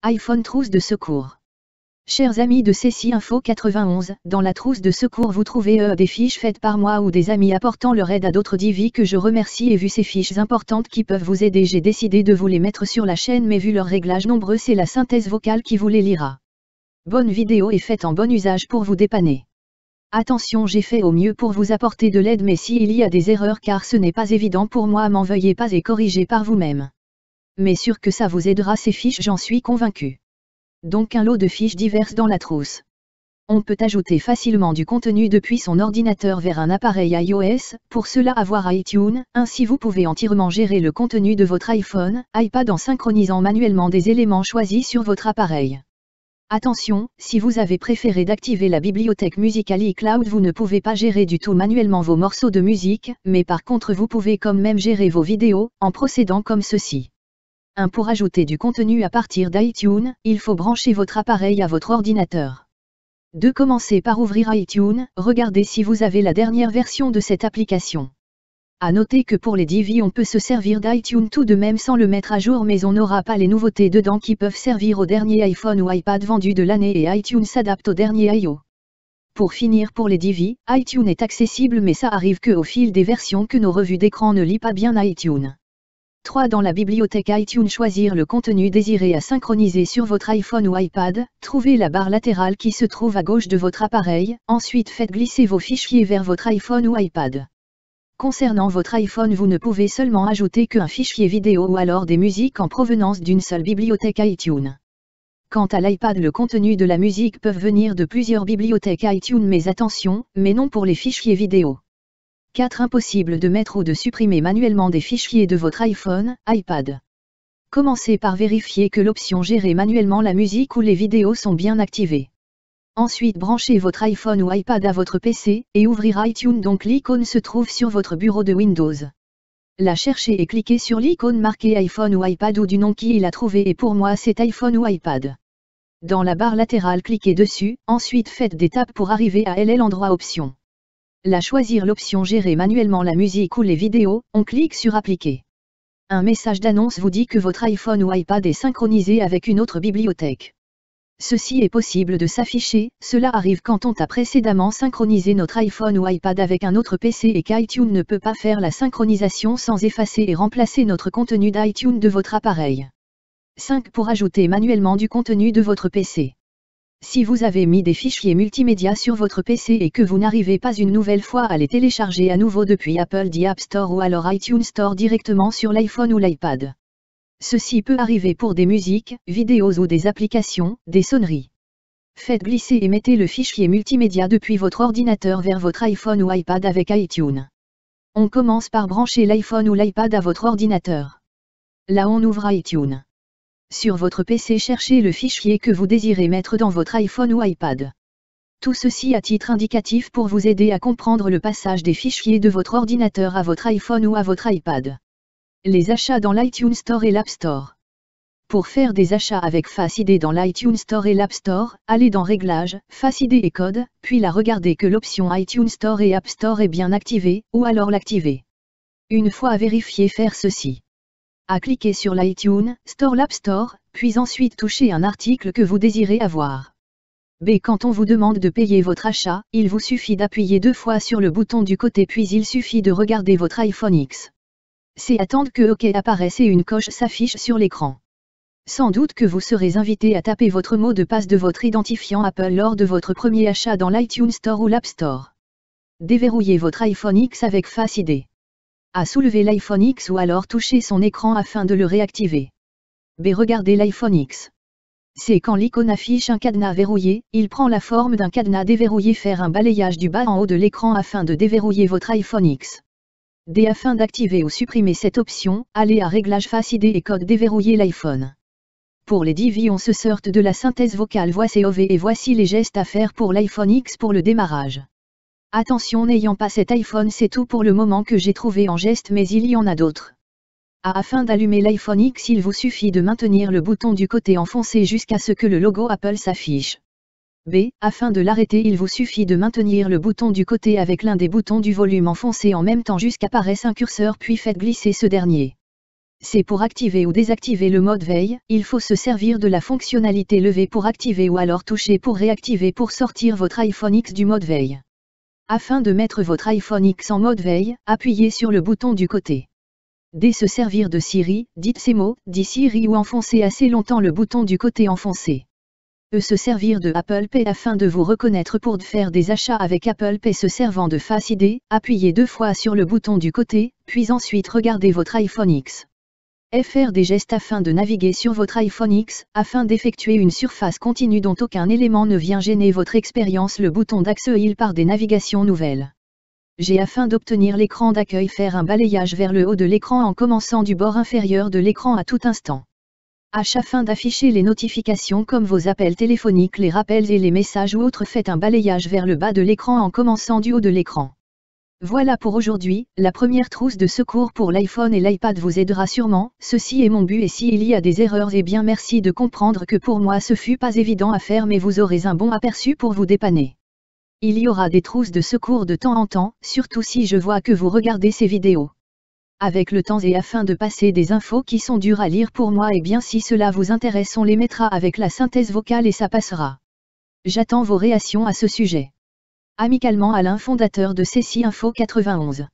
iPhone trousse de secours. Chers amis de CC Info 91, dans la trousse de secours vous trouvez des fiches faites par moi ou des amis apportant leur aide à d'autres DV que je remercie, et vu ces fiches importantes qui peuvent vous aider, j'ai décidé de vous les mettre sur la chaîne, mais vu leurs réglages nombreux, c'est la synthèse vocale qui vous les lira. Bonne vidéo est faite en bon usage pour vous dépanner. Attention, j'ai fait au mieux pour vous apporter de l'aide, mais s'il y a des erreurs, car ce n'est pas évident pour moi, m'en veuillez pas et corrigez par vous-même. Mais sûr que ça vous aidera ces fiches, j'en suis convaincu. Donc un lot de fiches diverses dans la trousse. On peut ajouter facilement du contenu depuis son ordinateur vers un appareil iOS, pour cela avoir iTunes, ainsi vous pouvez entièrement gérer le contenu de votre iPhone, iPad en synchronisant manuellement des éléments choisis sur votre appareil. Attention, si vous avez préféré d'activer la bibliothèque musicale iCloud, vous ne pouvez pas gérer du tout manuellement vos morceaux de musique, mais par contre vous pouvez quand même gérer vos vidéos, en procédant comme ceci. 1. Pour ajouter du contenu à partir d'iTunes, il faut brancher votre appareil à votre ordinateur. 2. Commencez par ouvrir iTunes, regardez si vous avez la dernière version de cette application. À noter que pour les DV on peut se servir d'iTunes tout de même sans le mettre à jour, mais on n'aura pas les nouveautés dedans qui peuvent servir au dernier iPhone ou iPad vendu de l'année, et iTunes s'adapte au dernier iOS. Pour finir, pour les DV, iTunes est accessible, mais ça arrive que au fil des versions que nos revues d'écran ne lit pas bien iTunes. 3. Dans la bibliothèque iTunes, choisir le contenu désiré à synchroniser sur votre iPhone ou iPad, trouvez la barre latérale qui se trouve à gauche de votre appareil, ensuite faites glisser vos fichiers vers votre iPhone ou iPad. Concernant votre iPhone, vous ne pouvez seulement ajouter qu'un fichier vidéo ou alors des musiques en provenance d'une seule bibliothèque iTunes. Quant à l'iPad, le contenu de la musique peut venir de plusieurs bibliothèques iTunes, mais attention, mais non pour les fichiers vidéo. 4. Impossible de mettre ou de supprimer manuellement des fichiers de votre iPhone, iPad. Commencez par vérifier que l'option Gérer manuellement la musique ou les vidéos sont bien activées. Ensuite, branchez votre iPhone ou iPad à votre PC, et ouvrir iTunes, donc l'icône se trouve sur votre bureau de Windows. La cherchez et cliquez sur l'icône marquée iPhone ou iPad ou du nom qui il a trouvé, et pour moi c'est iPhone ou iPad. Dans la barre latérale, cliquez dessus, ensuite faites des tapes pour arriver à l'endroit Options. Là, choisir l'option Gérer manuellement la musique ou les vidéos, on clique sur Appliquer. Un message d'annonce vous dit que votre iPhone ou iPad est synchronisé avec une autre bibliothèque. Ceci est possible de s'afficher, cela arrive quand on a précédemment synchronisé notre iPhone ou iPad avec un autre PC et qu'iTunes ne peut pas faire la synchronisation sans effacer et remplacer notre contenu d'iTunes de votre appareil. 5. Pour ajouter manuellement du contenu de votre PC. Si vous avez mis des fichiers multimédia sur votre PC et que vous n'arrivez pas une nouvelle fois à les télécharger à nouveau depuis Apple the App Store ou alors iTunes Store directement sur l'iPhone ou l'iPad. Ceci peut arriver pour des musiques, vidéos ou des applications, des sonneries. Faites glisser et mettez le fichier multimédia depuis votre ordinateur vers votre iPhone ou iPad avec iTunes. On commence par brancher l'iPhone ou l'iPad à votre ordinateur. Là, on ouvre iTunes. Sur votre PC, cherchez le fichier que vous désirez mettre dans votre iPhone ou iPad. Tout ceci à titre indicatif pour vous aider à comprendre le passage des fichiers de votre ordinateur à votre iPhone ou à votre iPad. Les achats dans l'iTunes Store et l'App Store. Pour faire des achats avec Face ID dans l'iTunes Store et l'App Store, allez dans Réglages, Face ID et Code, puis là regardez que l'option iTunes Store et App Store est bien activée, ou alors l'activer. Une fois vérifié, faire ceci. A cliquer sur l'iTunes Store, l'App Store, puis ensuite toucher un article que vous désirez avoir. B. Quand on vous demande de payer votre achat, il vous suffit d'appuyer 2 fois sur le bouton du côté, puis il suffit de regarder votre iPhone X. C. Attendre que OK apparaisse et une coche s'affiche sur l'écran. Sans doute que vous serez invité à taper votre mot de passe de votre identifiant Apple lors de votre premier achat dans l'iTunes Store ou l'App Store. Déverrouillez votre iPhone X avec Face ID. A. Soulever l'iPhone X ou alors toucher son écran afin de le réactiver. B. Regardez l'iPhone X. C. Quand l'icône affiche un cadenas verrouillé, il prend la forme d'un cadenas déverrouillé. Faire un balayage du bas en haut de l'écran afin de déverrouiller votre iPhone X. D. Afin d'activer ou supprimer cette option, allez à Réglages, Face ID et Code, déverrouiller l'iPhone. Pour les DV, on se sorte de la synthèse vocale voix COV et voici les gestes à faire pour l'iPhone X pour le démarrage. Attention, n'ayant pas cet iPhone, c'est tout pour le moment que j'ai trouvé en geste, mais il y en a d'autres. A. Afin d'allumer l'iPhone X, il vous suffit de maintenir le bouton du côté enfoncé jusqu'à ce que le logo Apple s'affiche. B. Afin de l'arrêter, il vous suffit de maintenir le bouton du côté avec l'un des boutons du volume enfoncé en même temps jusqu'apparaisse un curseur, puis faites glisser ce dernier. C'est pour activer ou désactiver le mode veille, il faut se servir de la fonctionnalité lever pour activer ou alors toucher pour réactiver pour sortir votre iPhone X du mode veille. Afin de mettre votre iPhone X en mode veille, appuyez sur le bouton du côté. Dès se servir de Siri, dites ces mots, dit Siri ou enfoncez assez longtemps le bouton du côté enfoncé. Se servir de Apple Pay afin de vous reconnaître pour faire des achats avec Apple Pay se servant de Face ID, appuyez 2 fois sur le bouton du côté, puis ensuite regardez votre iPhone X. Faire des gestes afin de naviguer sur votre iPhone X, afin d'effectuer une surface continue dont aucun élément ne vient gêner votre expérience le bouton d'accueil par des navigations nouvelles. G afin d'obtenir l'écran d'accueil faire un balayage vers le haut de l'écran en commençant du bord inférieur de l'écran à tout instant. H afin d'afficher les notifications comme vos appels téléphoniques, les rappels et les messages ou autres faites un balayage vers le bas de l'écran en commençant du haut de l'écran. Voilà pour aujourd'hui, la première trousse de secours pour l'iPhone et l'iPad vous aidera sûrement, ceci est mon but et s'il y a des erreurs eh bien merci de comprendre que pour moi ce fut pas évident à faire mais vous aurez un bon aperçu pour vous dépanner. Il y aura des trousses de secours de temps en temps, surtout si je vois que vous regardez ces vidéos. Avec le temps et afin de passer des infos qui sont dures à lire pour moi et bien si cela vous intéresse on les mettra avec la synthèse vocale et ça passera. J'attends vos réactions à ce sujet. Amicalement Alain fondateur de Ceci Info 91.